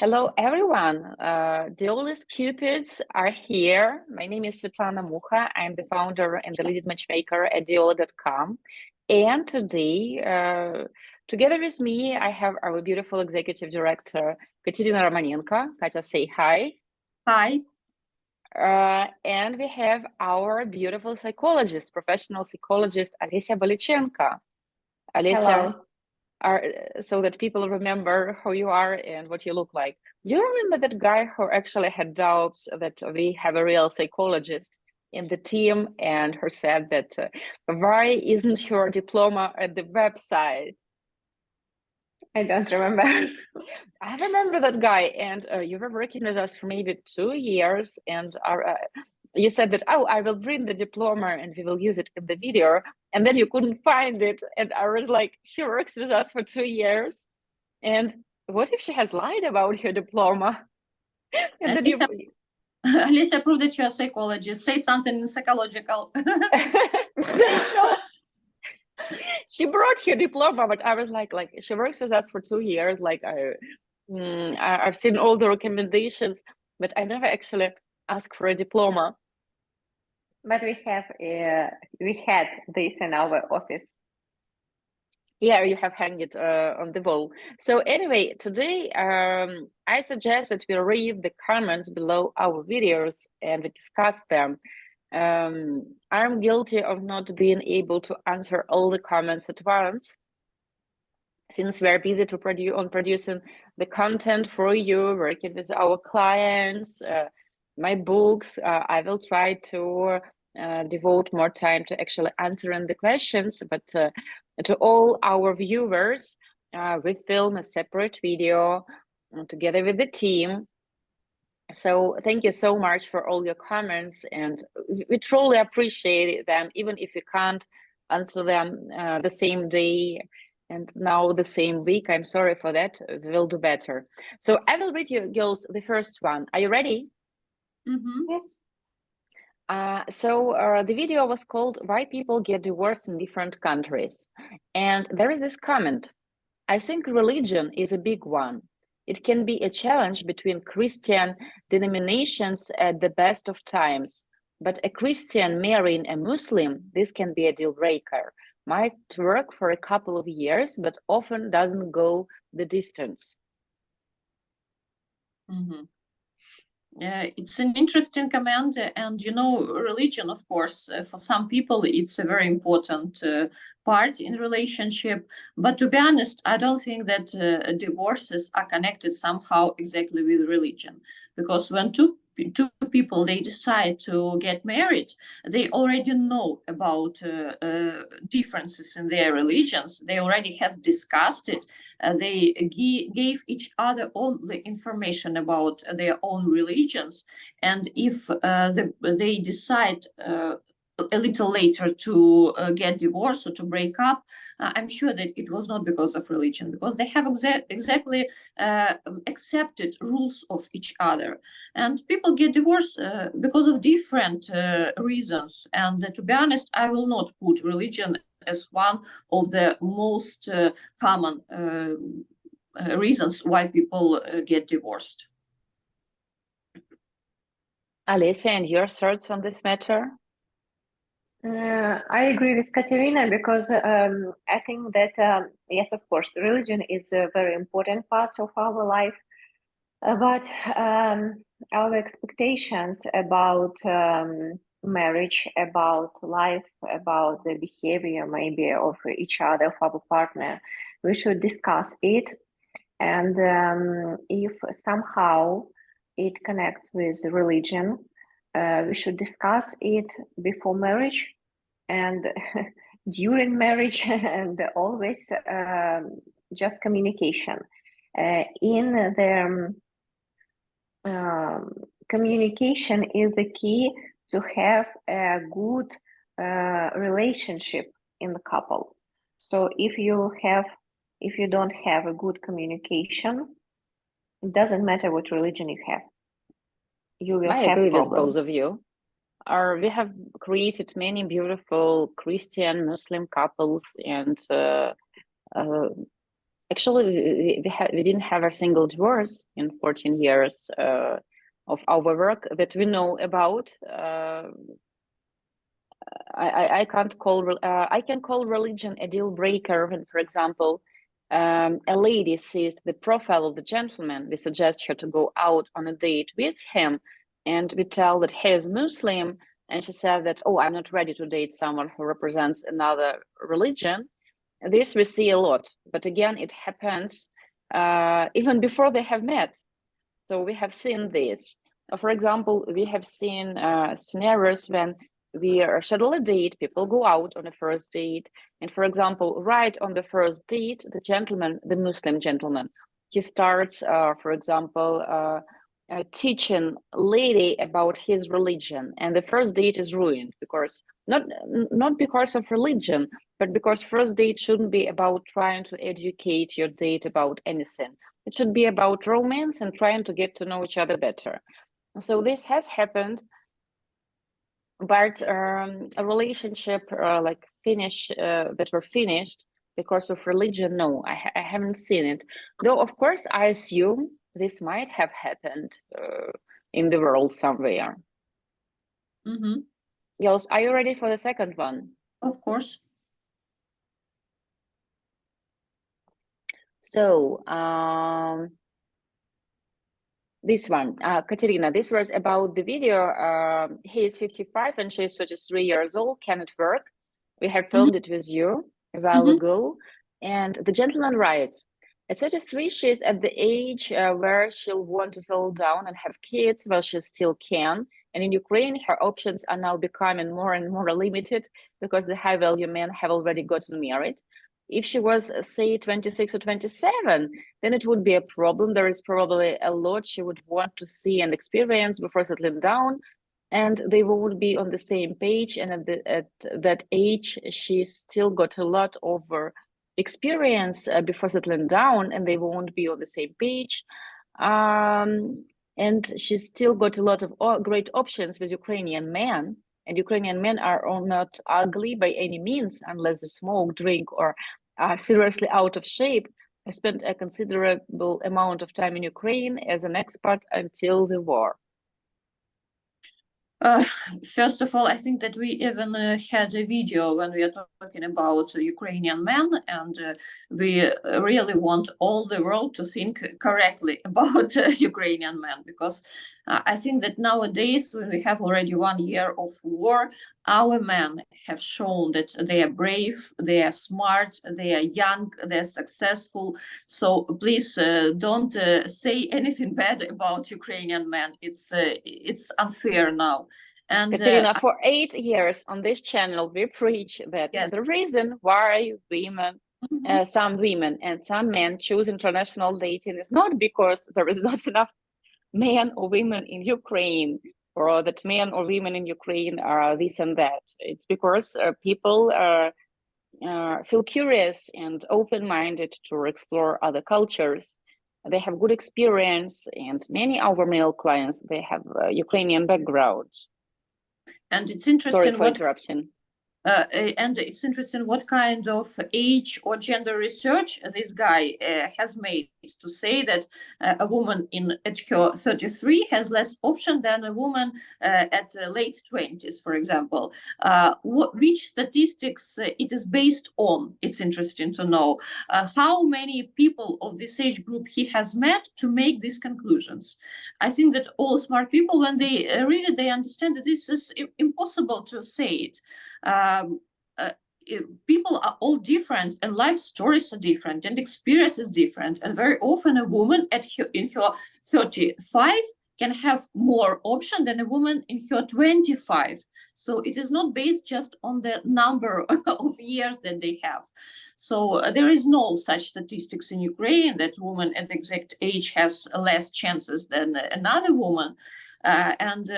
Hello, everyone. Diolli's Cupids are here. My name is Svetlana Mucha. I'm the founder and the lead matchmaker at Diolli.com. And today, together with me, I have our beautiful executive director, Katerina Romanenko. Katya, say hi. Hi. And we have our beautiful psychologist, professional psychologist, Olesya Bolichenko. Olesya, so that people remember who you are and what you look like. Do you remember that guy who actually had doubts that we have a real psychologist in the team, and who said that why isn't your diploma at the website? I don't remember. I remember that guy, and you were working with us for maybe 2 years, and you said that, oh, I will bring the diploma and we will use it in the video, and then you couldn't find it, and I was like, she works with us for 2 years, and what if she has lied about her diploma? And then Olesya, prove that you're a psychologist. Say something psychological. No. She brought her diploma, but I was like she works with us for 2 years. Like I've seen all the recommendations, but I never actually asked for a diploma. But we had this in our office. Yeah, you have hung it on the wall. So anyway, today I suggest that we read the comments below our videos and we discuss them. I'm guilty of not being able to answer all the comments at once, since we are busy producing the content for you, working with our clients, my books. I will try to devote more time to actually answering the questions, but to all our viewers, we film a separate video together with the team. So thank you so much for all your comments, and we truly appreciate them, even if we can't answer them the same day and now the same week. I'm sorry for that. We will do better. So I will read you girls the first one. Are you ready? Yes. So the video was called Why People Get Divorced in Different Countries. And there is this comment. I think religion is a big one. It can be a challenge between Christian denominations at the best of times, but a Christian marrying a Muslim, this can be a deal breaker. Might work for a couple of years, but often doesn't go the distance. It's an interesting comment, and religion, of course, for some people it's a very important part in relationship, but to be honest, I don't think that divorces are connected somehow exactly with religion, because when two people they decide to get married, they already know about differences in their religions. They already have discussed it. They gave each other all the information about their own religions, and if they decide a little later to get divorced or to break up, I'm sure that it was not because of religion, because they have exactly accepted rules of each other. And people get divorced because of different reasons. And to be honest, I will not put religion as one of the most common reasons why people get divorced. Olesya, and your thoughts on this matter? I agree with Katerina, because I think that, yes, of course, religion is a very important part of our life, but our expectations about marriage, about life, about the behavior maybe of each other, of our partner, we should discuss it. And if somehow it connects with religion, we should discuss it before marriage and during marriage, and always just communication. In the communication is the key to have a good relationship in the couple. So if you don't have a good communication, it doesn't matter what religion you have. You will have agree problems. with both of you. We have created many beautiful Christian Muslim couples, and Actually, we didn't have a single divorce in 14 years of our work that we know about. I can't call I can call religion a deal breaker when, for example, a lady sees the profile of the gentleman. We suggest her to go out on a date with him, and we tell that he is Muslim, and she says that, oh, I'm not ready to date someone who represents another religion. This we see a lot, but again, it happens even before they have met. So we have seen this. For example, we have seen scenarios when we schedule a date, people go out on a first date, and for example, right on the first date, the gentleman, the Muslim gentleman, he starts, for example, teaching lady about his religion, and the first date is ruined because not because of religion, but because first date shouldn't be about trying to educate your date about anything. It should be about romance and trying to get to know each other better. So this has happened, but a relationship like that were finished because of religion, no, I haven't seen it. Though, of course, I assume this might have happened in the world somewhere. Mm-hmm. Yes, are you ready for the second one? Of course. So, this one, Katerina, this was about the video. He is 55 and she is 33 years old. Can it work? We have filmed it with you a while ago. And the gentleman writes, at 33, she is at the age where she'll want to settle down and have kids while she still can. And in Ukraine, her options are now becoming more and more limited because the high-value men have already gotten married. If she was, say, 26 or 27, then it would be a problem. There is probably a lot she would want to see and experience before settling down, and they won't be on the same page. And at that age, she still got a lot of experience before settling down, and they won't be on the same page. And she's still got a lot of great options with Ukrainian men. And Ukrainian men are not ugly by any means, unless they smoke, drink, or are seriously out of shape. I spent a considerable amount of time in Ukraine as an expat until the war. First of all, I think that we even had a video when we are talking about Ukrainian men, and we really want all the world to think correctly about Ukrainian men, because I think that nowadays, when we have already 1 year of war, our men have shown that they are brave, they are smart, they are young, they're successful. So please don't say anything bad about Ukrainian men. It's unfair now. And Katerina, for 8 years on this channel, we preach that the reason why women, some women and some men choose international dating is not because there is not enough men or women in Ukraine, or that men or women in Ukraine are this and that. It's because people feel curious and open-minded to explore other cultures. They have good experience, and many of our male clients, they have Ukrainian backgrounds. And it's interesting. Sorry for interruption. And it's interesting what kind of age or gender research this guy has made to say that a woman at her 33 has less option than a woman at late 20s, for example. Which statistics it is based on, it's interesting to know. How many people of this age group he has met to make these conclusions. I think that all smart people, when they read it, they understand that this is impossible to say it. People are all different, and life stories are different, and experience is different, and very often a woman in her 35 can have more option than a woman in her 25. So it is not based just on the number of years that they have. So there is no such statistics in Ukraine that woman at the exact age has less chances than another woman. And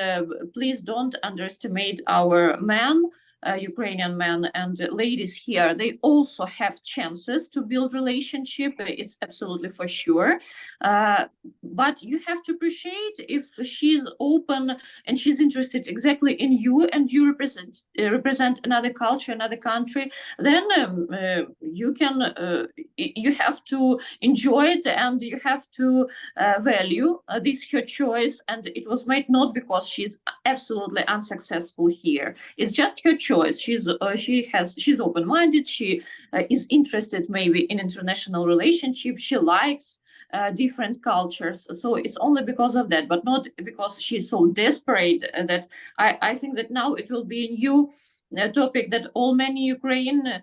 please don't underestimate our men. Ukrainian men and ladies here, they also have chances to build relationship. It's absolutely for sure. But you have to appreciate if she's open and she's interested exactly in you, and you represent another culture, another country, then you have to enjoy it, and you have to value this her choice. And it was made not because she's absolutely unsuccessful here. It's just her choice. She's open-minded. She is interested maybe in international relationships. She likes different cultures. So it's only because of that, but not because she's so desperate. That I think that now it will be a new topic, that many Ukraine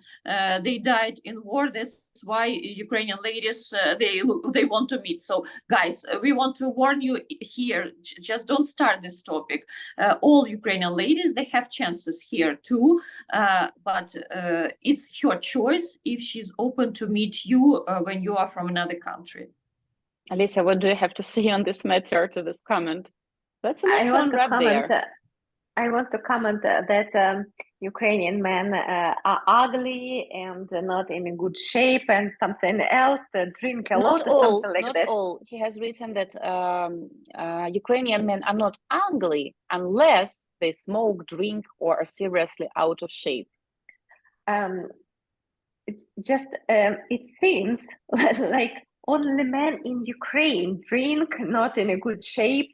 they died in war. That's why Ukrainian ladies they want to meet. So guys, we want to warn you here, just don't start this topic. All Ukrainian ladies, they have chances here too, but it's her choice if she's open to meet you when you are from another country. Alicia, what do you have to say on this matter, to this comment? Let's I want to unwrap comment. there. I want to comment that Ukrainian men are ugly and not in a good shape, and something else, drink a lot, or something like not that. all. He has written that Ukrainian men are not ugly unless they smoke, drink, or are seriously out of shape. It seems like only men in Ukraine drink, not in a good shape.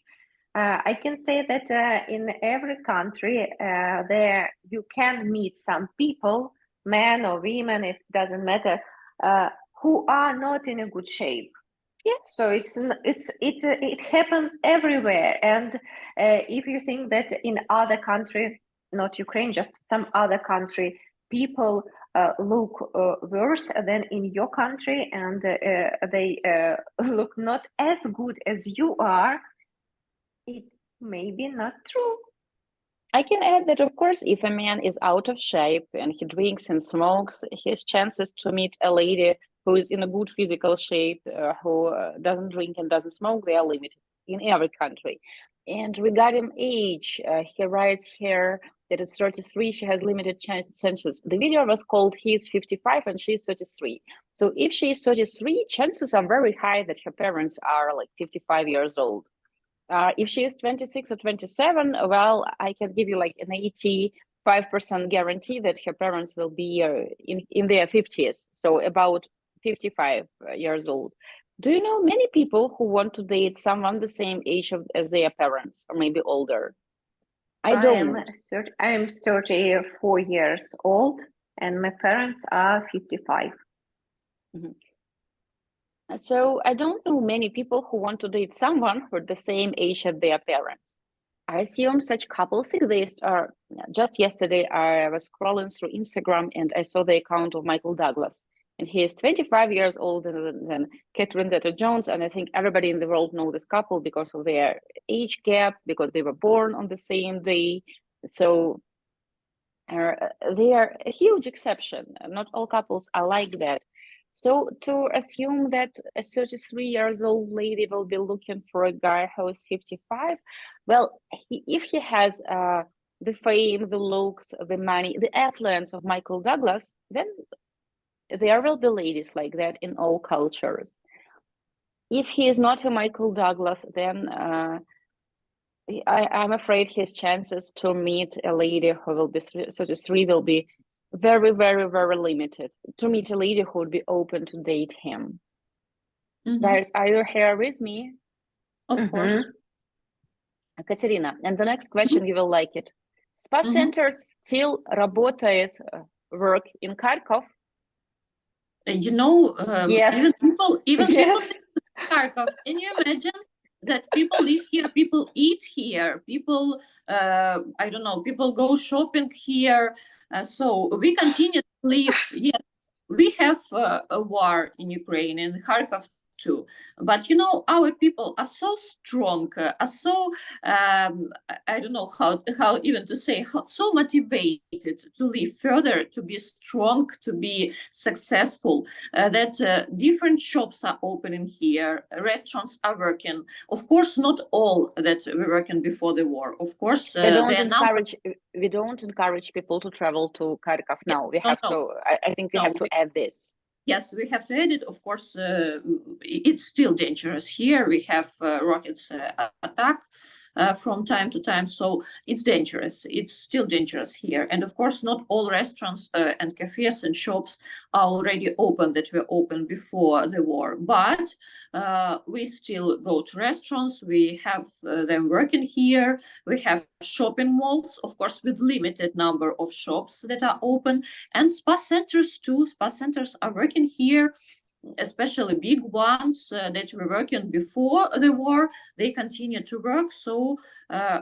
I can say that in every country there you can meet some people, men or women, it doesn't matter, who are not in a good shape. Yes, so it happens everywhere. And if you think that in other country, not Ukraine, just some other country, people look worse than in your country, and they look not as good as you are, it may be not true. I can add that, of course, if a man is out of shape and he drinks and smokes, his chances to meet a lady who is in a good physical shape, who doesn't drink and doesn't smoke, they are limited in every country. And regarding age, he writes here that at 33, she has limited chances. The video was called He's 55 and she's 33. So if she is 33, chances are very high that her parents are like 55 years old. If she is 26 or 27, well, I can give you like an 85% guarantee that her parents will be in their 50s, so about 55 years old. Do you know many people who want to date someone the same age as their parents, or maybe older? I don't. I am 34 years old, and my parents are 55. Mm-hmm. So I don't know many people who want to date someone who are the same age as their parents. I assume such couples exist. Just yesterday, I was scrolling through Instagram and I saw the account of Michael Douglas. And he is 25 years older than Catherine Zeta-Jones. And I think everybody in the world knows this couple because of their age gap, because they were born on the same day. So they are a huge exception. Not all couples are like that. So to assume that a 33 years old lady will be looking for a guy who is 55, well, if he has the fame, the looks, the money, the affluence of Michael Douglas, then there will be ladies like that in all cultures. If he is not a Michael Douglas, then I'm afraid his chances to meet a lady who will be 33 will be very, very, very limited. To meet a lady who would be open to date him. Mm-hmm. Guys, are you here with me? Of course. Katerina, and the next question, you will like it. Spa centers still работает work in Kharkov? You know, yes. even people yes. live in Kharkov. Can you imagine that people live here, people eat here, people, I don't know, people go shopping here. So we continue to live. Yes, we have a war in Ukraine, in Kharkov to. But you know, our people are so strong, are so I don't know how even to say, so motivated to live further, to be strong, to be successful, that different shops are opening here, restaurants are working. Of course, not all that were working before the war. Of course, we don't encourage people to travel to Kharkov now. We have no. to. I think we have to add this. Yes, we have to add it. Of course, it's still dangerous here. We have rockets attack from time to time, so it's dangerous. It's still dangerous here. And of course, not all restaurants and cafes and shops are already open that were open before the war. But we still go to restaurants. We have them working here. We have shopping malls, of course, with limited number of shops that are open, and spa centers too. Spa centers are working here, especially big ones that were working before the war. They continue to work. So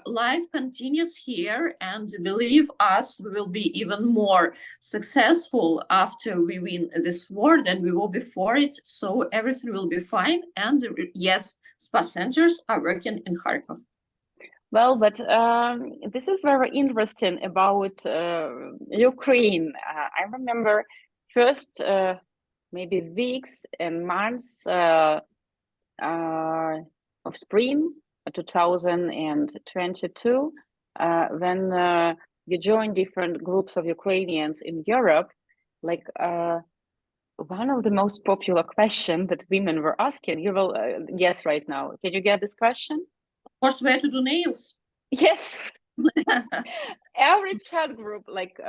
life continues here, and believe us, we will be even more successful after we win this war than we were before it. So everything will be fine. And yes, spa centers are working in Kharkov. Well, but this is very interesting about Ukraine. I remember first maybe weeks and months of spring 2022, when you join different groups of Ukrainians in Europe, like one of the most popular questions that women were asking, you will guess right now. Can you get this question? Of course, where to do nails? Yes. Every chat group, like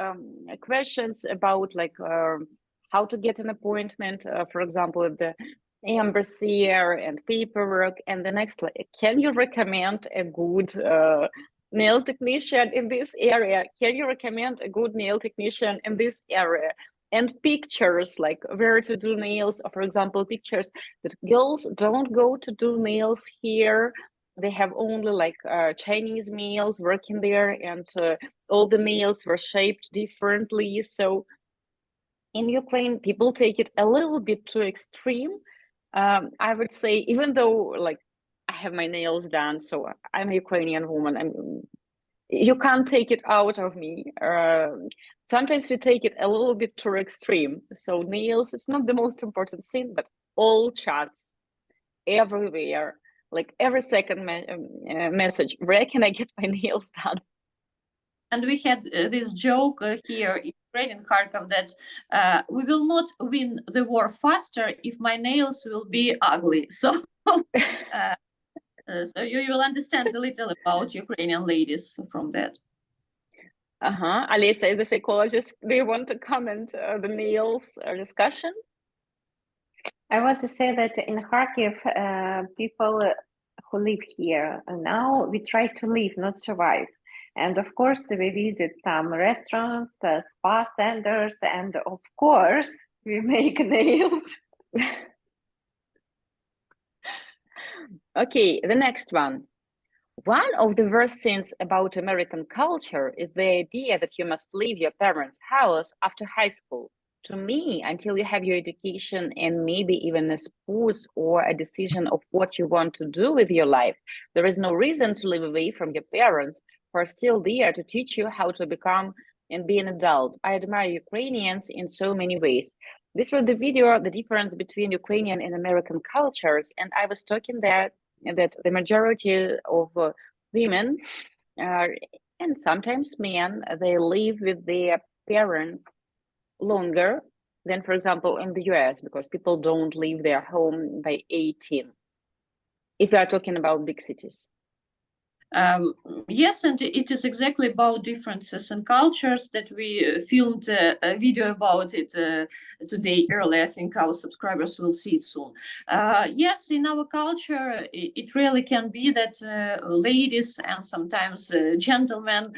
questions about like how to get an appointment, for example, at the embassy and paperwork. And the next, like, can you recommend a good nail technician in this area? Can you recommend a good nail technician in this area? And pictures, like where to do nails, or for example, pictures that girls don't go to do nails here. They have only like Chinese males working there, and all the nails were shaped differently. So in Ukraine, people take it a little bit too extreme. I would say, even though like I have my nails done, so I'm a Ukrainian woman, you can't take it out of me. Sometimes we take it a little bit too extreme. So nails, it's not the most important thing, but all chats everywhere, like every second message, where can I get my nails done? And we had this joke here in Kharkov that we will not win the war faster if my nails will be ugly. So, so you will understand a little about Ukrainian ladies from that. Alisa, as a psychologist, do you want to comment the nails discussion? I want to say that in Kharkiv, people who live here now, we try to live, not survive. And of course, we visit some restaurants, spa centers, and of course, we make nails. Okay, the next one. One of the worst things about American culture is the idea that you must leave your parents' house after high school. To me, until you have your education and maybe even a spouse or a decision of what you want to do with your life, there is no reason to live away from your parents who are still there to teach you how to become and be an adult. I admire Ukrainians in so many ways. This was the video, the difference between Ukrainian and American cultures, and I was talking that the majority of women and sometimes men, they live with their parents longer than, for example, in the US, because people don't leave their home by 18, if we are talking about big cities. Yes, and it is exactly about differences in cultures that we filmed a video about it today early. I think our subscribers will see it soon. Yes, in our culture, it really can be that ladies and sometimes gentlemen,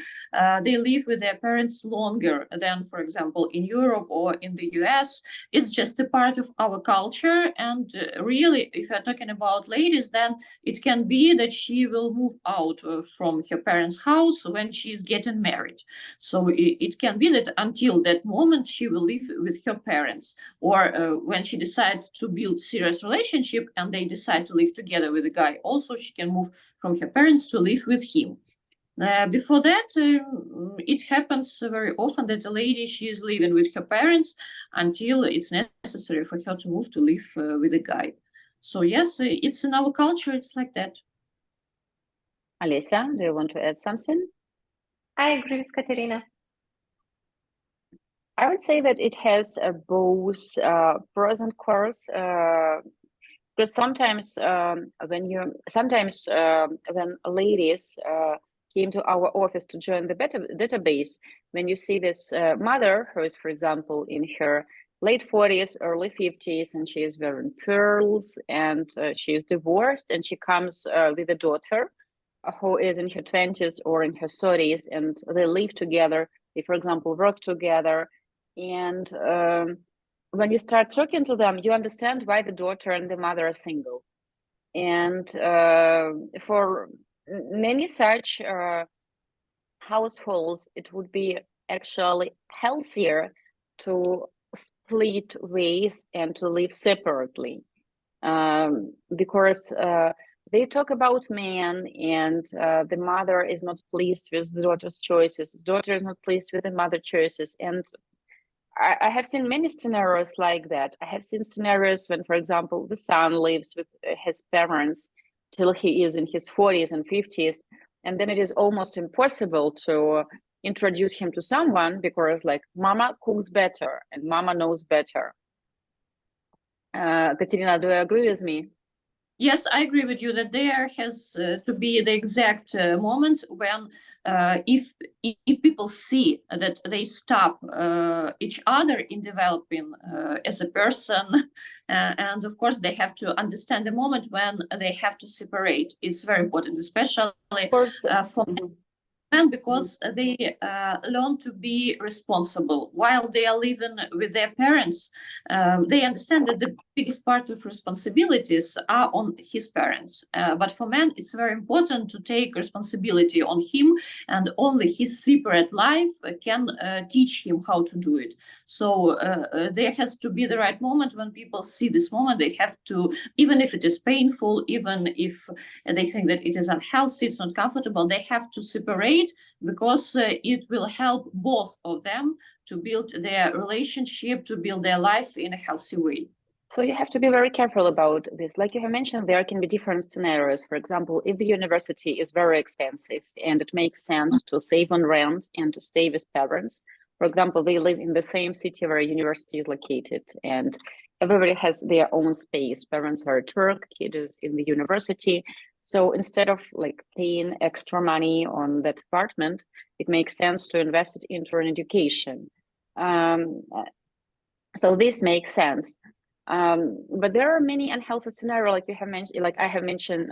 they live with their parents longer than, for example, in Europe or in the US. It's just a part of our culture. And really, if you're talking about ladies, then it can be that she will move out from her parents' house when she is getting married. So it can be that until that moment she will live with her parents, or when she decides to build serious relationship and they decide to live together with a guy, also she can move from her parents to live with him. Before that, it happens very often that a lady, she is living with her parents until it's necessary for her to move to live with a guy. So yes, it's in our culture, it's like that. Alessia, do you want to add something? I agree with Katerina. I would say that it has both pros and cons. Because sometimes when ladies came to our office to join the database, when you see this mother who is, for example, in her late 40s, early 50s, and she is wearing pearls, and she is divorced, and she comes with a daughter who is in her 20s or in her 30s, and they live together. They, for example, work together, and when you start talking to them, you understand why the daughter and the mother are single. And for many such households, it would be actually healthier to split ways and to live separately, because they talk about men, and the mother is not pleased with the daughter's choices. The daughter is not pleased with the mother's choices, and I have seen many scenarios like that. I have seen scenarios when, for example, the son lives with his parents till he is in his 40s and 50s, and then it is almost impossible to introduce him to someone because, like, mama cooks better and mama knows better. Katerina, do you agree with me? Yes, I agree with you that there has to be the exact moment when if people see that they stop each other in developing as a person, and of course they have to understand the moment when they have to separate. It's very important, especially for men, because they learn to be responsible while they are living with their parents. They understand that the biggest part of responsibilities are on his parents, but for men it's very important to take responsibility on him, and only his separate life can teach him how to do it. So there has to be the right moment when people see this moment. They have to, even if it is painful, even if they think that it is unhealthy, it's not comfortable, they have to separate, because it will help both of them to build their relationship, to build their life in a healthy way. So you have to be very careful about this. Like you have mentioned, there can be different scenarios. For example, if the university is very expensive and it makes sense to save on rent and to stay with parents, for example, they live in the same city where a university is located, and everybody has their own space. Parents are at work, kid is in the university. So instead of like paying extra money on that apartment, it makes sense to invest it into an education. So this makes sense. But there are many unhealthy scenarios, like you have mentioned, like I have mentioned,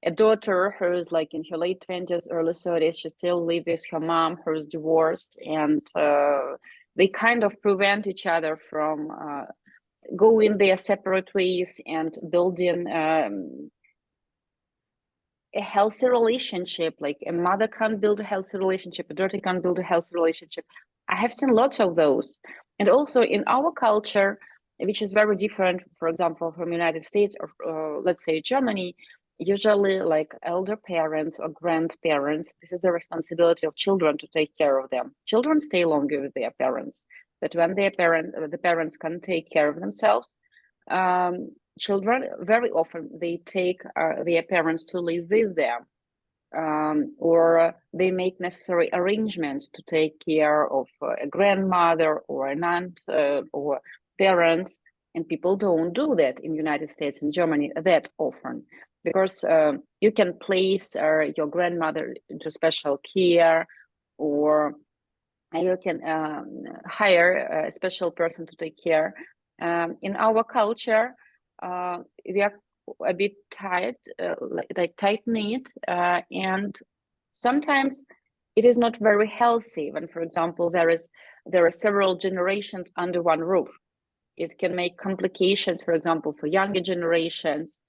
a daughter who's like in her late 20s, early 30s, she still lives with her mom who's divorced, and they kind of prevent each other from going their separate ways and building a healthy relationship. Like a mother can't build a healthy relationship, a daughter can't build a healthy relationship. I have seen lots of those. And also in our culture, which is very different, for example, from United States or let's say Germany, usually like elder parents or grandparents, this is the responsibility of children to take care of them. Children stay longer with their parents, but when the parents can take care of themselves, children very often they take their parents to live with them, or they make necessary arrangements to take care of a grandmother or an aunt or parents. And people don't do that in the United States and Germany that often, because you can place your grandmother into special care, or you can hire a special person to take care. In our culture, we are a bit tight, like tight-knit, and sometimes it is not very healthy when, for example, there are several generations under one roof. It can make complications, for example, for younger generations.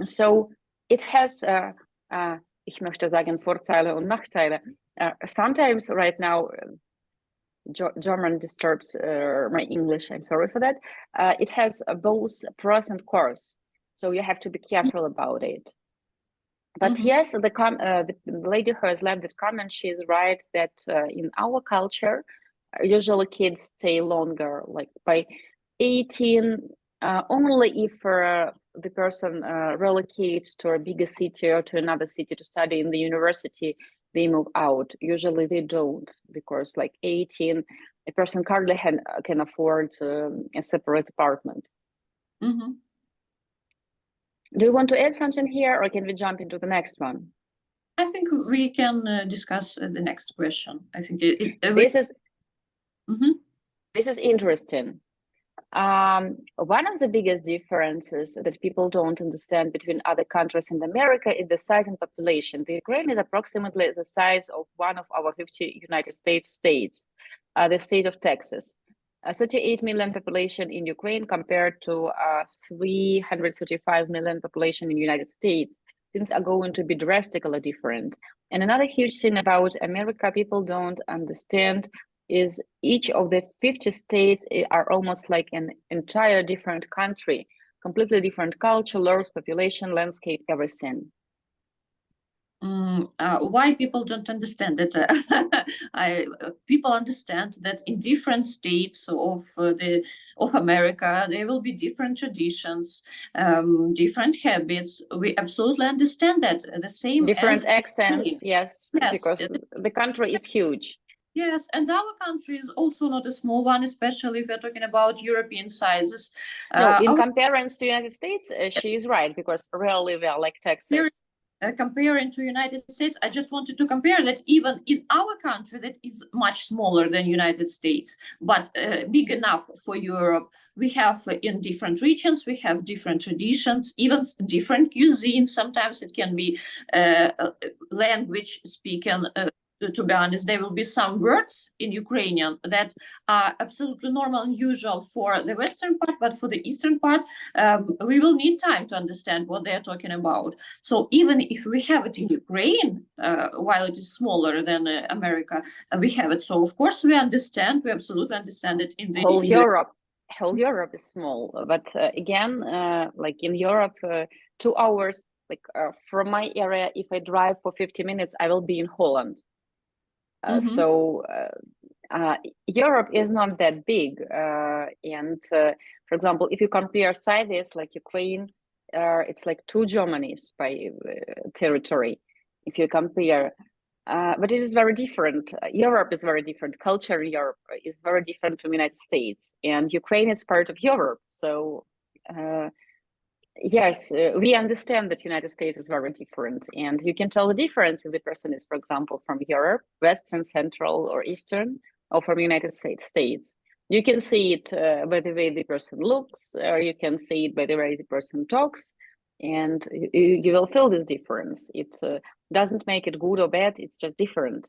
So it has ich möchte sagen Vorteile und Nachteile. Sometimes right now, German disturbs my English. I'm sorry for that. It has both pros and cons, so you have to be careful about it. But yes, the lady who has left that comment, she is right that in our culture, usually kids stay longer, like by 18, only if the person relocates to a bigger city or to another city to study in the university, they move out. Usually they don't, because like 18, a person hardly can afford a separate apartment. Do you want to add something here, or can we jump into the next one? I think we can discuss the next question. I think this is interesting. One of the biggest differences that people don't understand between other countries and America is the size and population. The Ukraine is approximately the size of one of our 50 United States states, the state of Texas. 38 million population in Ukraine compared to 335 million population in the United States. Things are going to be drastically different. And another huge thing about America people don't understand is each of the 50 states are almost like an entire different country, completely different culture, laws, population, landscape, everything. Why people don't understand that? People understand that in different states of America there will be different traditions, different habits. We absolutely understand that. The same different accents, yes, because the country is huge. Yes, and our country is also not a small one, especially if we're talking about European sizes. No, in comparison to the United States, she is right, because really we are like Texas. Comparing to United States, I just wanted to compare that even in our country that is much smaller than United States, but big enough for Europe. We have in different regions, we have different traditions, even different cuisine. Sometimes it can be language speaken. To be honest, there will be some words in Ukrainian that are absolutely normal and usual for the Western part, but for the Eastern part, we will need time to understand what they're talking about. So even if we have it in Ukraine, while it is smaller than America, we have it. So of course we understand, we absolutely understand it in the whole Europe. Whole Europe is small, but again, like in Europe, 2 hours, like from my area, if I drive for 50 minutes, I will be in Holland. So Europe is not that big, and for example, if you compare sizes like Ukraine, it's like 2 Germanys by territory, if you compare. But it is very different. Europe is very different. Culture in Europe is very different from the United States, and Ukraine is part of Europe. So yes, we understand that United States is very different, and you can tell the difference if the person is, for example, from Europe, Western, Central, or Eastern, or from United States. You can see it by the way the person looks, or you can see it by the way the person talks, and you will feel this difference. It doesn't make it good or bad, it's just different.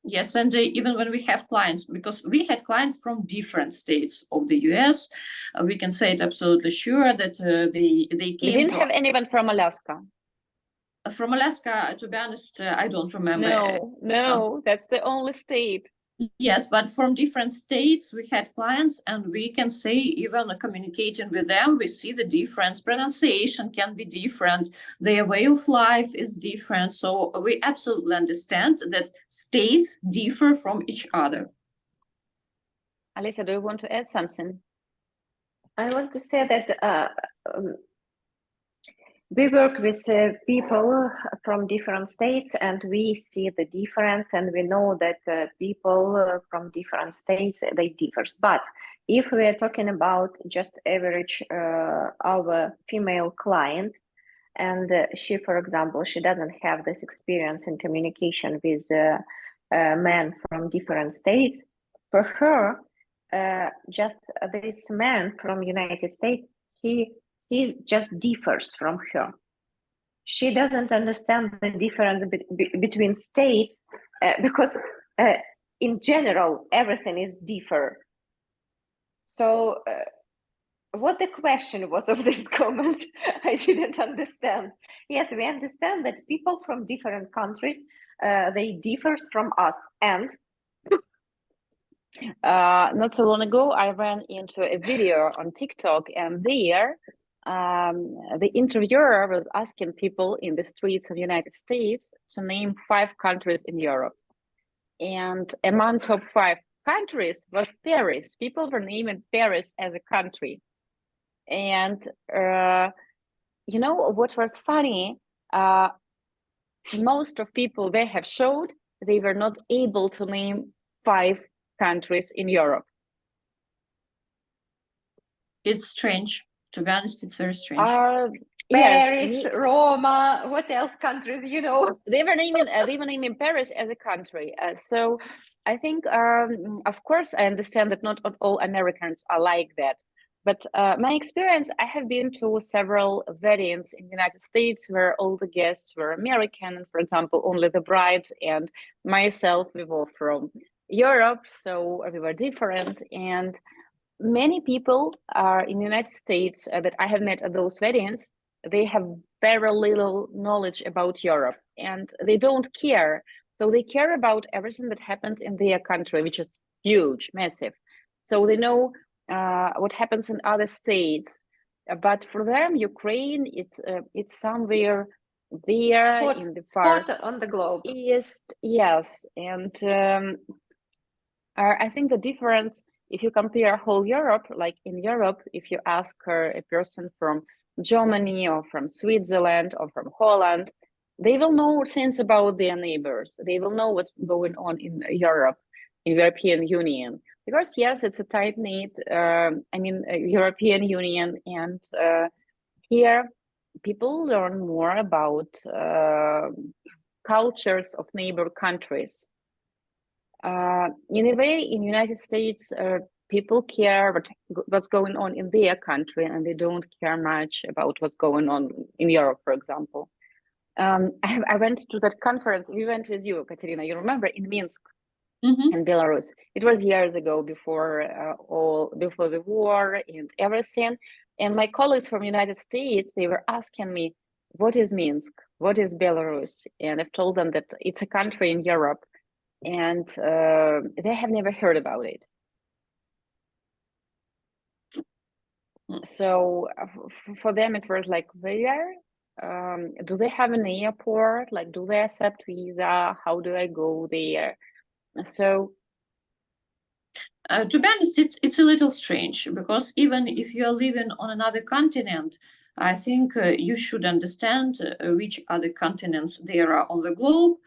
Yes, and even when we have clients, because we had clients from different states of the US, we can say it absolutely sure that they came. You didn't have anyone from Alaska? From Alaska, to be honest, I don't remember. No, that's the only state. Yes, but from different states, we had clients, and we can say even communicating with them, we see the difference. Pronunciation can be different. Their way of life is different. So we absolutely understand that states differ from each other. Alisa, do you want to add something? I want to say that we work with people from different states, and we see the difference, and we know that people from different states, they differ. But if we are talking about just average our female client, and she, for example, she doesn't have this experience in communication with men from different states, for her, just this man from United States, he just differs from her. She doesn't understand the difference between states because in general, everything is different. So what the question was of this comment? I didn't understand. Yes, we understand that people from different countries, they differs from us. And not so long ago, I ran into a video on TikTok, and there the interviewer was asking people in the streets of the United States to name 5 countries in Europe. And among top 5 countries was Paris. People were naming Paris as a country. And you know what was funny? Most of people they have showed they were not able to name 5 countries in Europe. It's strange. To be honest, it's very strange. Paris, Yes, Roma, what else countries, you know? they were naming Paris as a country. So I think, of course, I understand that not all Americans are like that. But my experience, I have been to several weddings in the United States where all the guests were American. And for example, only the bride and myself, we were from Europe, so we were different. And many people are in the United States that I have met at those weddings, they have very little knowledge about Europe and they don't care. So they care about everything that happens in their country, which is huge, massive. So they know what happens in other states, but for them, Ukraine, it's somewhere there in the far spot on the globe. east. Yes, and I think the difference, if you compare whole Europe, like in Europe, if you ask a person from Germany or from Switzerland or from Holland, they will know things about their neighbors. They will know what's going on in Europe, in European Union. Because yes, it's a tight-knit, European Union, and here people learn more about cultures of neighbor countries. In a way, in the United States, people care what's going on in their country, and they don't care much about what's going on in Europe, for example. I went to that conference. We went with you, Katerina. You remember in Minsk, in Belarus. It was years ago, before the war and everything. And my colleagues from the United States, they were asking me, "What is Minsk? What is Belarus?" And I've told them that it's a country in Europe, and they have never heard about it. So for them, it was like, where? Do they have an airport? Like, do they accept visa? How do I go there? So to be honest, it's a little strange, because even if you're living on another continent, I think you should understand which other continents there are on the globe,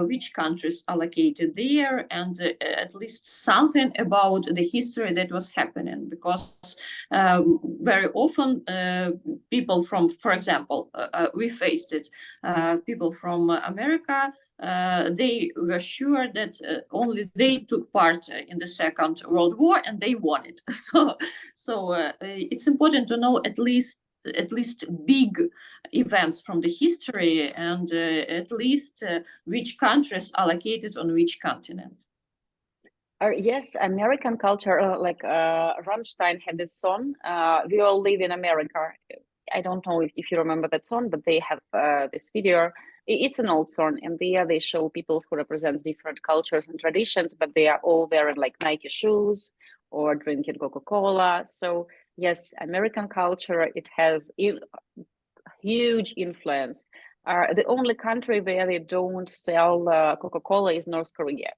which countries are located there, and at least something about the history that was happening. Because very often people from, for example, we faced it, people from America, they were sure that only they took part in the Second World War and they won it. So it's important to know at least big events from the history, and at least which countries are located on which continent. Yes, American culture, like Rammstein had this song, "We All Live in America." I don't know if you remember that song, but they have this video. It's an old song, and there they show people who represent different cultures and traditions, but they are all wearing like Nike shoes or drinking Coca-Cola. So yes, American culture, it has huge influence. The only country where they don't sell Coca-Cola is North Korea.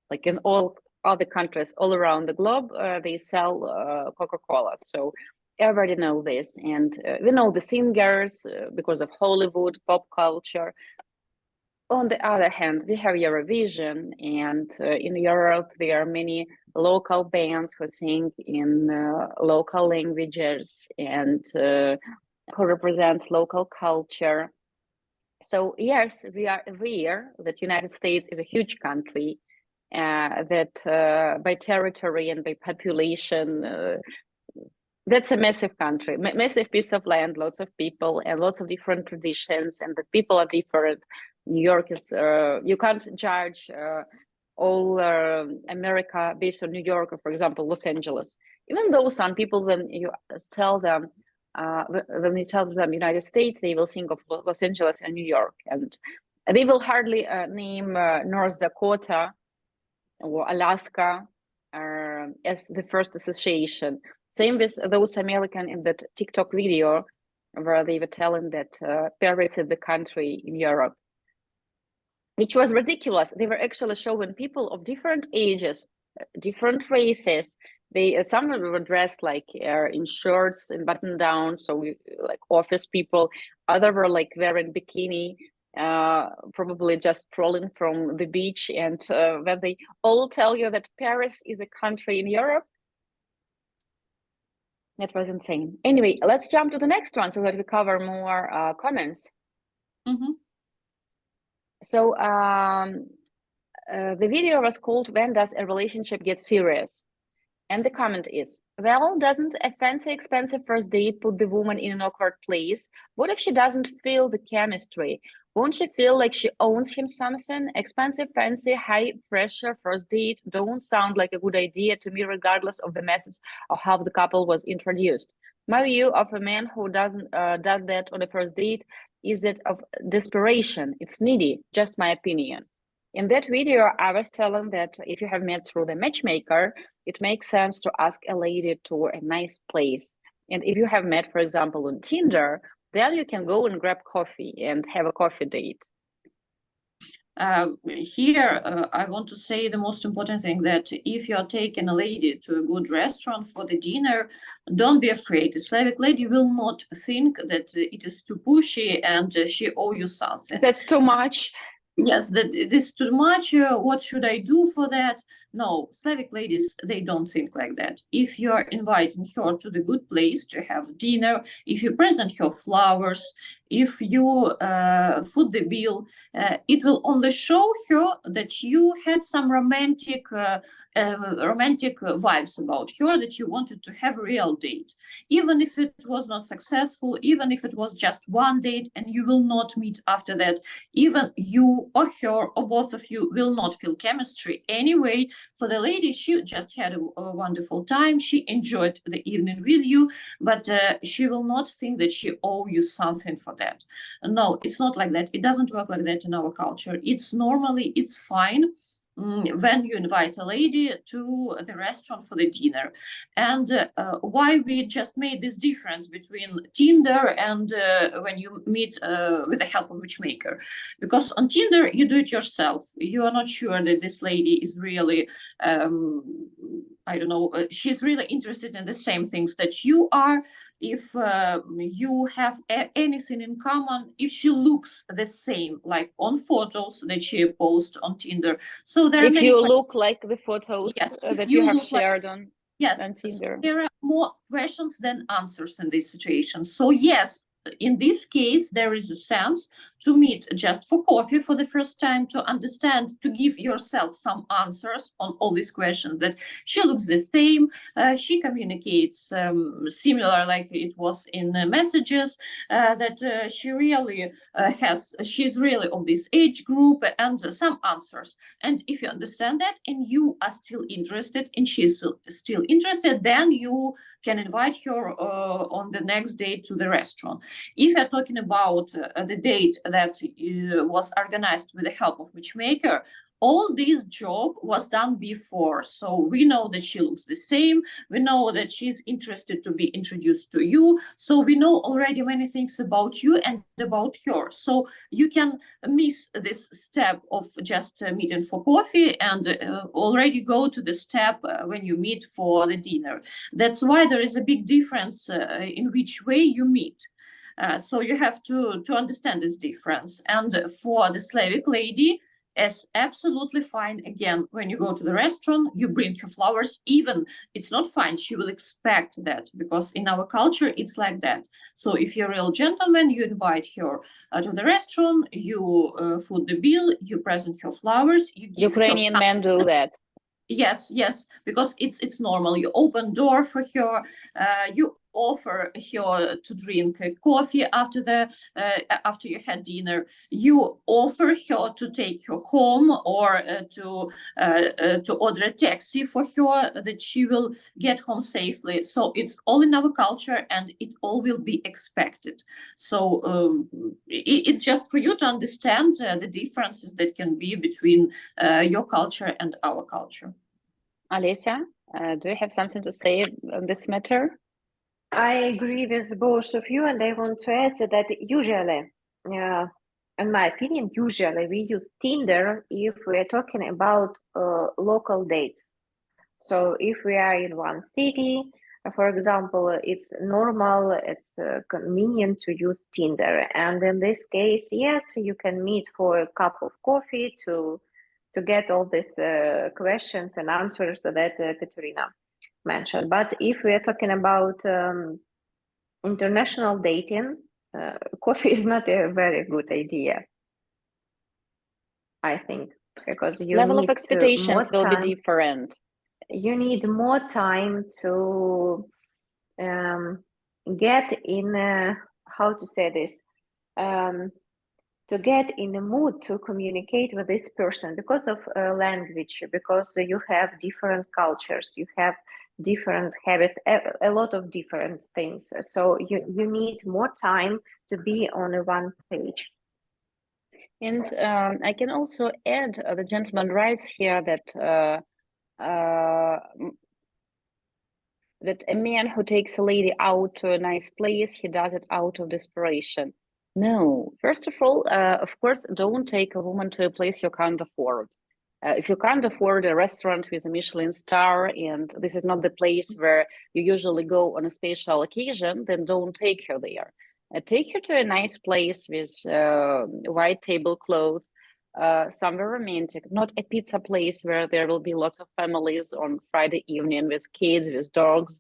Like in all other countries all around the globe, they sell Coca-Cola. So everybody know this, and we know the singers because of Hollywood, pop culture. On the other hand, we have Eurovision, and in Europe there are many local bands who sing in local languages and who represents local culture. So yes, we are aware that United States is a huge country, that by territory and by population, that's a massive country, massive piece of land, lots of people and lots of different traditions, and the people are different. New York is, you can't judge all America based on New York or, for example, Los Angeles. Even though some people, when you tell them, when you tell them United States, they will think of Los Angeles and New York, and they will hardly name North Dakota or Alaska as the first association. Same with those American in that TikTok video where they were telling that Paris is the country in Europe, which was ridiculous. They were actually showing people of different ages, different races. Some were dressed like in shirts and button downs, so like office people. Other were like wearing bikini, probably just strolling from the beach. And when they all tell you that Paris is a country in Europe, that was insane. Anyway, let's jump to the next one so that we cover more comments. Mm-hmm. So the video was called "When Does a Relationship Get Serious?" And the comment is, well, doesn't a fancy, expensive first date put the woman in an awkward place? What if she doesn't feel the chemistry? Won't she feel like she owes him something? Expensive, fancy, high pressure first date don't sound like a good idea to me, regardless of the message or how the couple was introduced. My view of a man who does that on a first date is that of desperation. It's needy, just my opinion. In that video, I was telling that if you have met through the matchmaker, it makes sense to ask a lady to a nice place. And if you have met, for example, on Tinder, then you can go and grab coffee and have a coffee date. Here, I want to say the most important thing, that if you're taking a lady to a good restaurant for the dinner, don't be afraid. A Slavic lady will not think that it is too pushy and she owes you something. That's too much. Yes, that it is too much. What should I do for that? No, Slavic ladies, they don't think like that. If you are inviting her to the good place to have dinner, if you present her flowers, if you foot the bill, it will only show her that you had some romantic vibes about her, that you wanted to have a real date. Even if it was not successful, even if it was just one date and you will not meet after that, even you or her or both of you will not feel chemistry anyway. For the lady, she just had a wonderful time. She enjoyed the evening with you, but she will not think that she owes you something for that. No, it's not like that. It doesn't work like that in our culture. It's fine when you invite a lady to the restaurant for the dinner. And why we just made this difference between Tinder and when you meet with the help of matchmaker. Because on Tinder, you do it yourself. You are not sure that this lady is really, I don't know, she's really interested in the same things that you are. If you have anything in common, if she looks the same, like on photos that she posts on Tinder. So there if you look like the photos that you have shared on Tinder. So there are more questions than answers in this situation. So yes, in this case, there is a sense to meet just for coffee for the first time, to understand, to give yourself some answers on all these questions, that she looks the same, she communicates similar like it was in messages, that she really she's really of this age group, and some answers. And if you understand that and you are still interested and she's still interested, then you can invite her on the next day to the restaurant. If you're talking about the date that was organized with the help of matchmaker, all this job was done before. So we know that she looks the same. We know that she's interested to be introduced to you. So we know already many things about you and about her. So you can miss this step of just meeting for coffee and already go to the step when you meet for the dinner. That's why there is a big difference in which way you meet. So you have to understand this difference. And for the Slavic lady, it's absolutely fine. Again, when you go to the restaurant, you bring her flowers. Even it's not fine, she will expect that, because in our culture, it's like that. So if you're a real gentleman, you invite her to the restaurant, you foot the bill, you present her flowers. You give Ukrainian men do that. Yes, because it's normal. You open door for her. You offer her to drink coffee after you had dinner. You offer her to take her home, or to order a taxi for her that she will get home safely. So it's all in our culture, and it all will be expected. So it's just for you to understand the differences that can be between your culture and our culture. Alicia, do you have something to say on this matter? I agree with both of you, and I want to add that usually, in my opinion, usually we use Tinder if we are talking about local dates. So if we are in one city, for example, it's normal, it's convenient to use Tinder. And in this case, yes, you can meet for a cup of coffee to get all these questions and answers that Katerina mentioned. But if we are talking about international dating, coffee is not a very good idea, I think, because you Level need of expectations more will be time. different. You need more time to get in, how to say this, to get in the mood to communicate with this person because of language, because you have different cultures, you have different habits, a lot of different things. So you need more time to be on one page. And I can also add, the gentleman writes here that that a man who takes a lady out to a nice place, he does it out of desperation. No, first of all, of course, don't take a woman to a place you can't afford. If you can't afford a restaurant with a Michelin star, and this is not the place where you usually go on a special occasion, then don't take her there. Take her to a nice place with white tablecloth, somewhere romantic, not a pizza place where there will be lots of families on Friday evening with kids, with dogs,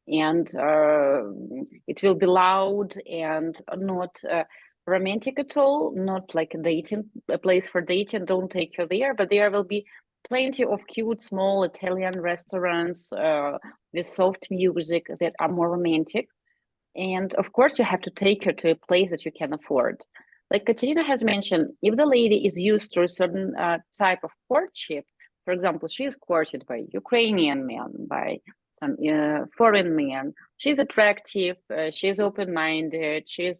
and it will be loud and not romantic at all, not like a place for dating. Don't take her there, but there will be plenty of cute small Italian restaurants with soft music that are more romantic. And of course, you have to take her to a place that you can afford. Like Katerina has mentioned, if the lady is used to a certain type of courtship, for example, she is courted by Ukrainian men, by some foreign men, she's attractive, she's open-minded, she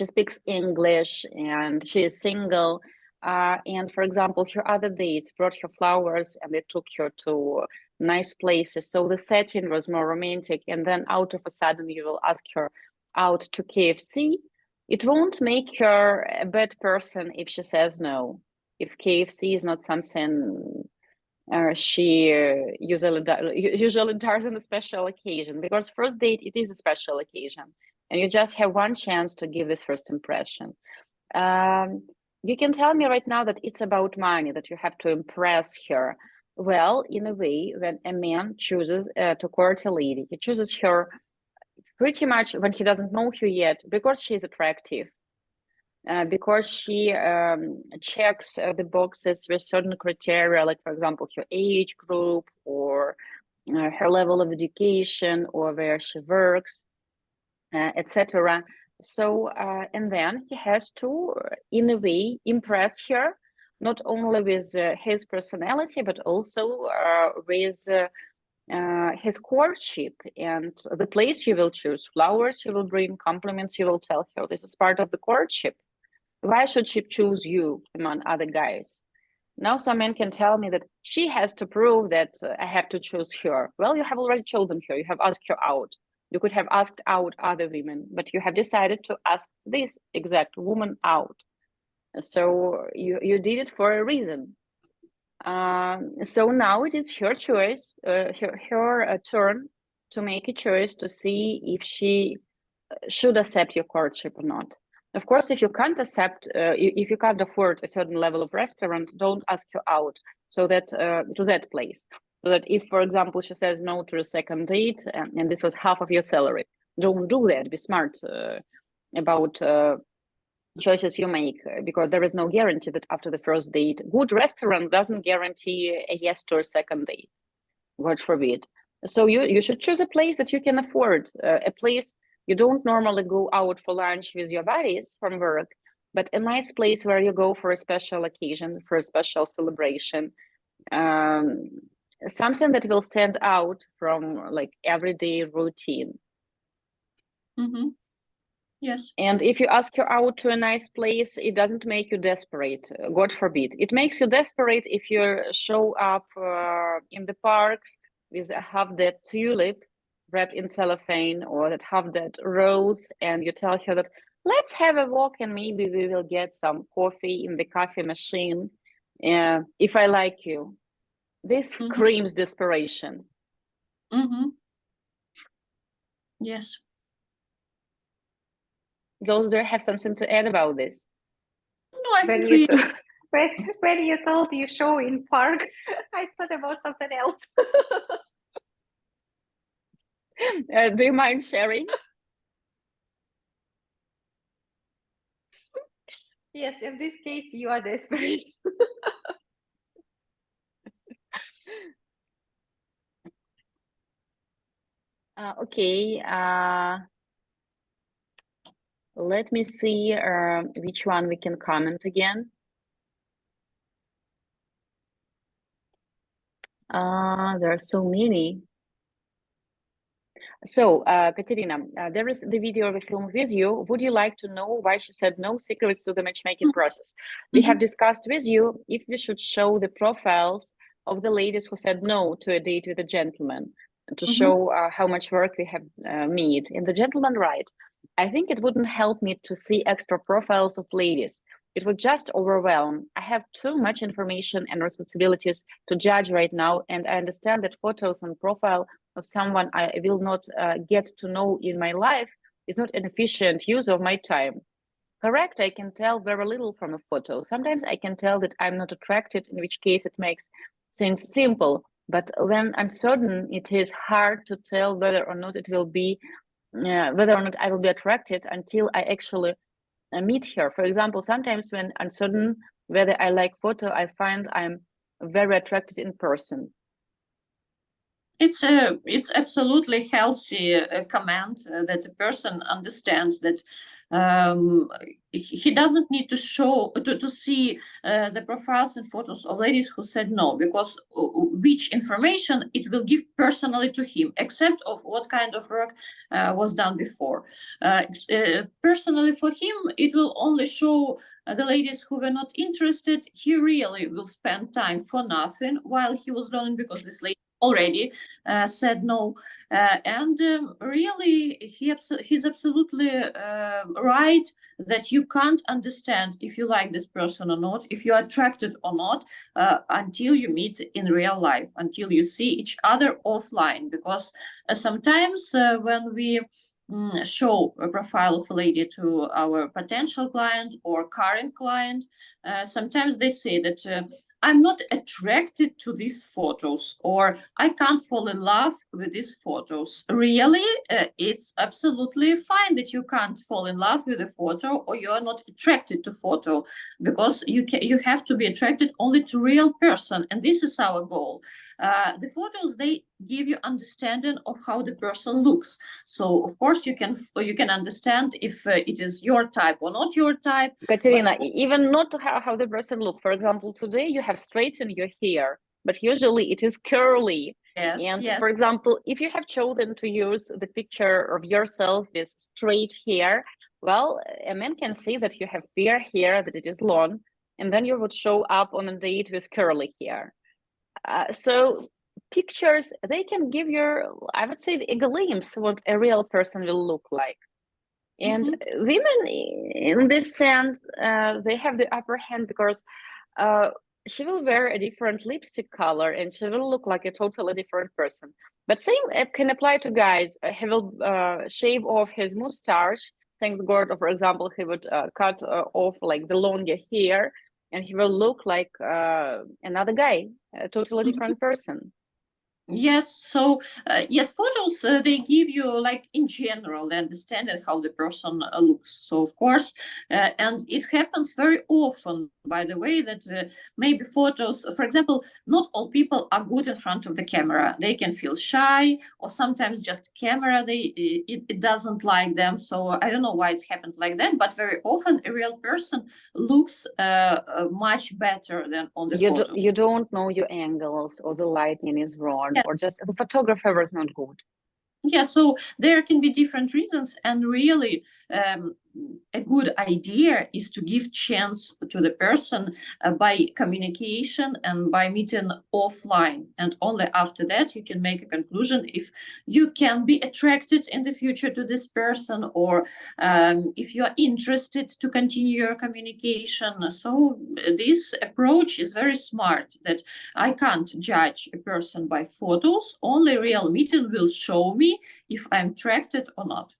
speaks English, and she is single. And for example, her other date brought her flowers and they took her to nice places. So the setting was more romantic. And then out of a sudden, you will ask her out to KFC. It won't make her a bad person if she says no. If KFC is not something she usually does on a special occasion, because first date, it is a special occasion. And you just have one chance to give this first impression. You can tell me right now that it's about money, that you have to impress her. Well, in a way, when a man chooses to court a lady, he chooses her pretty much when he doesn't know her yet, because she's attractive, because she checks the boxes with certain criteria, like, for example, her age group, or her level of education, or where she works, etc. So, and then he has to, in a way, impress her, not only with his personality, but also with his courtship and the place you will choose. Flowers you will bring, compliments you will tell her. This is part of the courtship. Why should she choose you among other guys? Now some men can tell me that she has to prove that I have to choose her. Well, you have already chosen her. You have asked her out. You could have asked out other women, but you have decided to ask this exact woman out. So you did it for a reason. So now it is her choice, her turn to make a choice to see if she should accept your courtship or not. Of course, if you can't accept, if you can't afford a certain level of restaurant, don't ask her out. So that to that place. So that if, for example, she says no to a second date, and this was half of your salary, don't do that. Be smart about choices you make, because there is no guarantee that after the first date, good restaurant doesn't guarantee a yes to a second date. God forbid. So you should choose a place that you can afford, a place you don't normally go out for lunch with your buddies from work, but a nice place where you go for a special occasion, for a special celebration, something that will stand out from like everyday routine. Yes. And if you ask her out to a nice place, it doesn't make you desperate, God forbid. It makes you desperate if you show up in the park with a half-dead tulip wrapped in cellophane, or that half-dead rose, and you tell her that, let's have a walk and maybe we will get some coffee in the coffee machine, if I like you. This screams desperation. Yes. Girls, do you have something to add about this? No, I think we... when you told you show in park, I thought about something else. Do you mind sharing? Yes, in this case, you are desperate. Okay. Let me see which one we can comment again. There are so many. So, Katerina, there is the video of a film with you. Would you like to know why she said no secrets to the matchmaking process? We have discussed with you if we should show the profiles of the ladies who said no to a date with a gentleman, to show how much work we have made. And the gentleman, right? I think it wouldn't help me to see extra profiles of ladies. It would just overwhelm. I have too much information and responsibilities to judge right now, and I understand that photos and profile of someone I will not get to know in my life is not an efficient use of my time. Correct, I can tell very little from a photo. Sometimes I can tell that I'm not attracted, in which case it makes things simple. But when I'm certain, it is hard to tell whether or not it will be, whether or not I will be attracted until I actually meet her. For example, sometimes when I'm uncertain whether I like photo, I find I'm very attracted in person. It's absolutely healthy comment that a person understands that he doesn't need to show to see the profiles and photos of ladies who said no, because which information it will give personally to him, except of what kind of work was done before. Personally for him, it will only show the ladies who were not interested. He really will spend time for nothing while he was learning, because this lady already said no, and really he's absolutely right that you can't understand if you like this person or not, if you're attracted or not, until you meet in real life, until you see each other offline, because sometimes when we show a profile of a lady to our potential client or current client, sometimes they say that I'm not attracted to these photos, or I can't fall in love with these photos. Really, it's absolutely fine that you can't fall in love with a photo, or you're not attracted to photo, because you have to be attracted only to real person, and this is our goal. The photos, they give you understanding of how the person looks. So of course you can understand if it is your type or not your type. Katerina, even not how the person look. For example, today you have straightened your hair, but usually it is curly. Yes, and yes. For example, if you have chosen to use the picture of yourself with straight hair, well, a man can see that you have fair hair, that it is long, and then you would show up on a date with curly hair. So pictures, they can give you, I would say, a glimpse what a real person will look like. And women, in this sense, they have the upper hand, because she will wear a different lipstick color and she will look like a totally different person. But same can apply to guys. He will shave off his mustache. Thanks God, for example, he would cut off like the longer hair, and he will look like another guy, a totally different person. Yes, so yes, photos they give you like in general the understanding how the person looks. So of course, and it happens very often, by the way, that maybe photos, for example, not all people are good in front of the camera. They can feel shy, or sometimes just camera it doesn't like them. So I don't know why it's happened like that, but very often a real person looks much better than on the photo. You don't know your angles, or the lighting is wrong, Yeah. or just the photographer was not good. Yeah, so there can be different reasons, and really a good idea is to give chance to the person by communication and by meeting offline, and only after that you can make a conclusion if you can be attracted in the future to this person, or if you are interested to continue your communication. So this approach is very smart, that I can't judge a person by photos, only real meeting will show me if I'm attracted or not.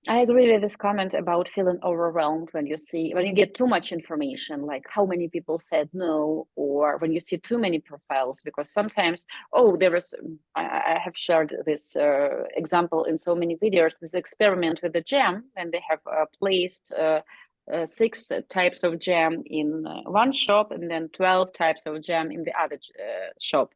I agree with this comment about feeling overwhelmed when you get too much information, like how many people said no, or when you see too many profiles, because sometimes, I have shared this example in so many videos, this experiment with the jam, and they have placed 6 types of jam in one shop, and then 12 types of jam in the other shop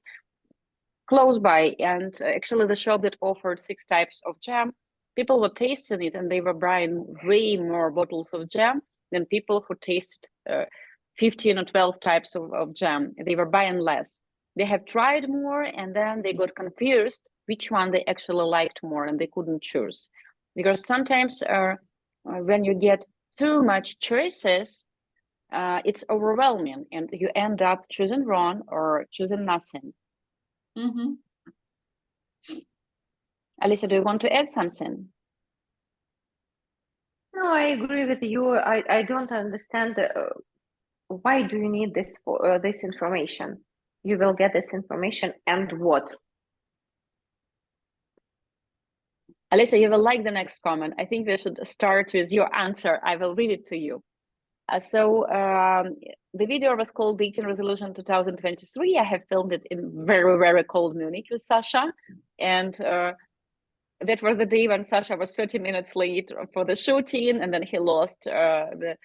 close by. And actually the shop that offered 6 types of jam, people were tasting it and they were buying way more bottles of jam than people who tasted 15 or 12 types of jam. They were buying less. They have tried more, and then they got confused which one they actually liked more, and they couldn't choose. Because sometimes when you get too much choices, it's overwhelming, and you end up choosing wrong or choosing nothing. Mm-hmm. Alicia, do you want to add something? No, I agree with you. I don't understand why do you need this for this information? You will get this information and what? Alicia, you will like the next comment. I think we should start with your answer. I will read it to you. The video was called Dating Resolution 2023. I have filmed it in very, very cold Munich with Sasha. And that was the day when Sasha was 30 minutes late for the shooting, and then he lost the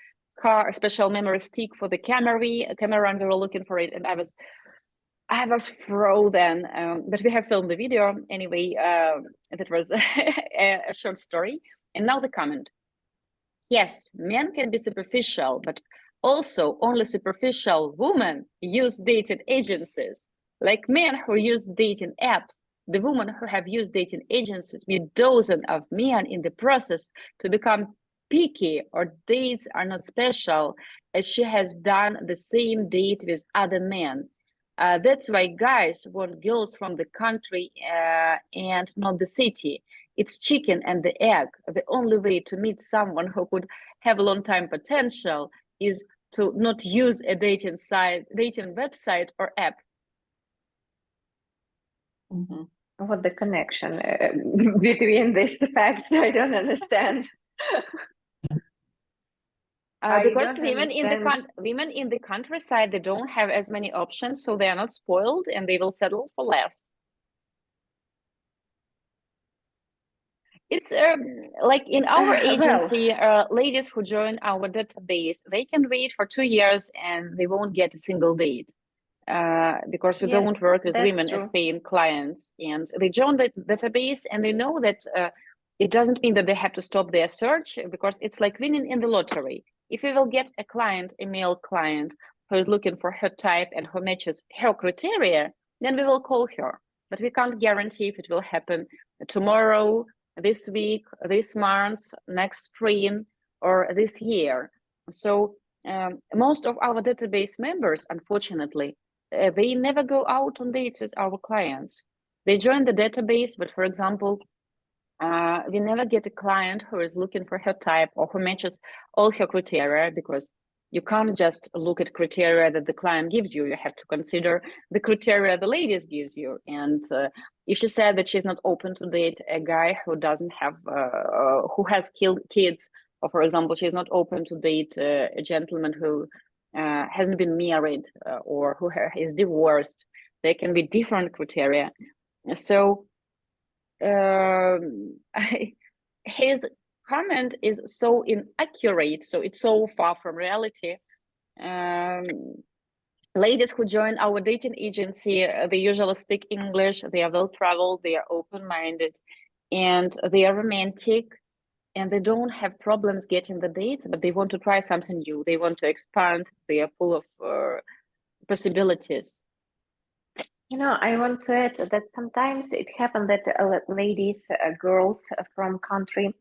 car special memory stick for the camera, and we were looking for it, and I was frozen. But we have filmed the video anyway. That was a short story. And now the comment. Yes, men can be superficial, but also only superficial women use dating agencies. Like men who use dating apps, the women who have used dating agencies meet dozens of men in the process to become picky, or dates are not special, as she has done the same date with other men. That's why guys want girls from the country and not the city. It's chicken and the egg. The only way to meet someone who could have long-time potential is to not use a dating website or app. Mm-hmm. What the connection between these facts? I don't understand. Because women in the countryside, they don't have as many options, so they are not spoiled, and they will settle for less. It's like in our agency, ladies who join our database, they can wait for 2 years and they won't get a single date because we don't work with women as paying clients. And they join the database, and they know that it doesn't mean that they have to stop their search, because it's like winning in the lottery. If we will get a male client who is looking for her type and who matches her criteria, then we will call her. But we can't guarantee if it will happen tomorrow, this week, this month, next spring, or this year. So most of our database members, unfortunately, they never go out on dates with our clients. They join the database, but for example, we never get a client who is looking for her type or who matches all her criteria, because you can't just look at criteria that the client gives you. You have to consider the criteria the ladies gives you. And if she said that she's not open to date a guy who doesn't have, who has kids, or for example, she's not open to date a gentleman who hasn't been married or who is divorced, there can be different criteria. So his comment is so inaccurate, so it's so far from reality. Ladies who join our dating agency, they usually speak English, they are well-traveled, they are open-minded, and they are romantic, and they don't have problems getting the dates, but they want to try something new. They want to expand. They are full of possibilities. You know, I want to add that sometimes it happens that ladies, girls from country,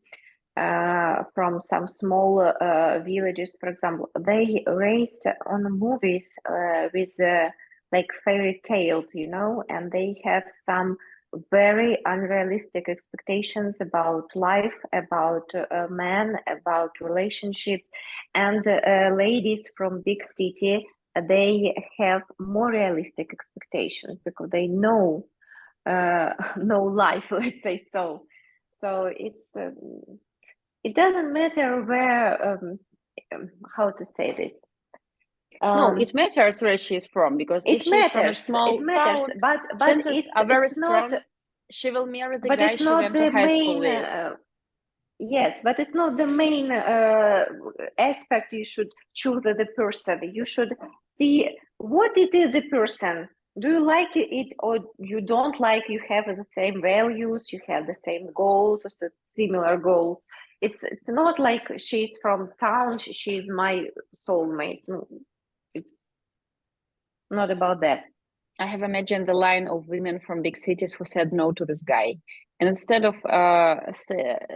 from some small villages, for example, they raised on movies with like fairy tales, you know, and they have some very unrealistic expectations about life, about men, about relationships, and ladies from big city, they have more realistic expectations because they know life, let's say so. So it's it doesn't matter where how to say this. No, it matters where she's from, because if she's from a small town, but chances are very strong not, she will marry the but guy it's she not went the to high school main with. yes, but it's not the main aspect. You should choose the person. You should see what it is the person. Do you like it or you don't like? You have the same values, you have the same goals or similar goals. It's not like she's from town, she's my soulmate. No, it's not about that. I have imagined the line of women from big cities who said no to this guy. And instead of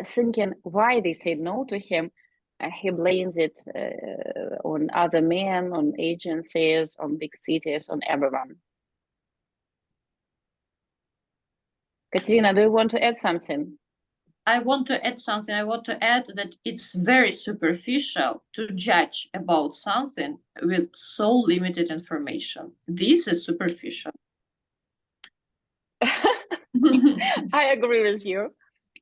thinking why they said no to him, he blames it on other men, on agencies, on big cities, on everyone. Katerina, do you want to add something? I want to add something. I want to add that it's very superficial to judge about something with so limited information. This is superficial. I agree with you.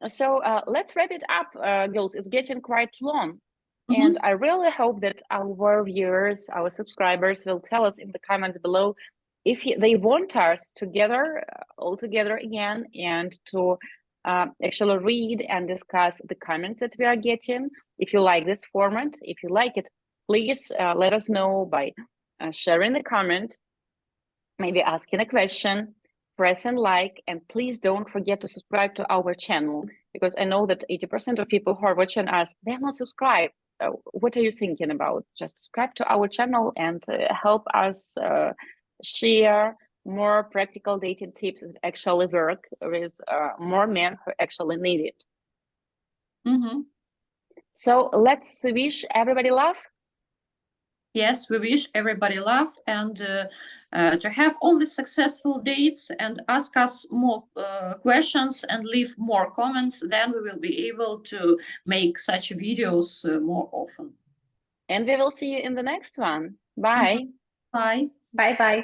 So let's wrap it up, girls. It's getting quite long. And I really hope that our viewers, our subscribers will tell us in the comments below if they want us together, all together again, and to actually read and discuss the comments that we are getting. If you like this format, if you like it, please let us know by sharing the comment, maybe asking a question, pressing like, and please don't forget to subscribe to our channel, because I know that 80% of people who are watching us, they are not subscribed. What are you thinking about? Just subscribe to our channel and help us share more practical dating tips that actually work with more men who actually need it. So let's wish everybody love. Yes, we wish everybody love and to have only successful dates, and ask us more questions and leave more comments. Then we will be able to make such videos more often. And we will see you in the next one. Bye. Bye. Bye-bye.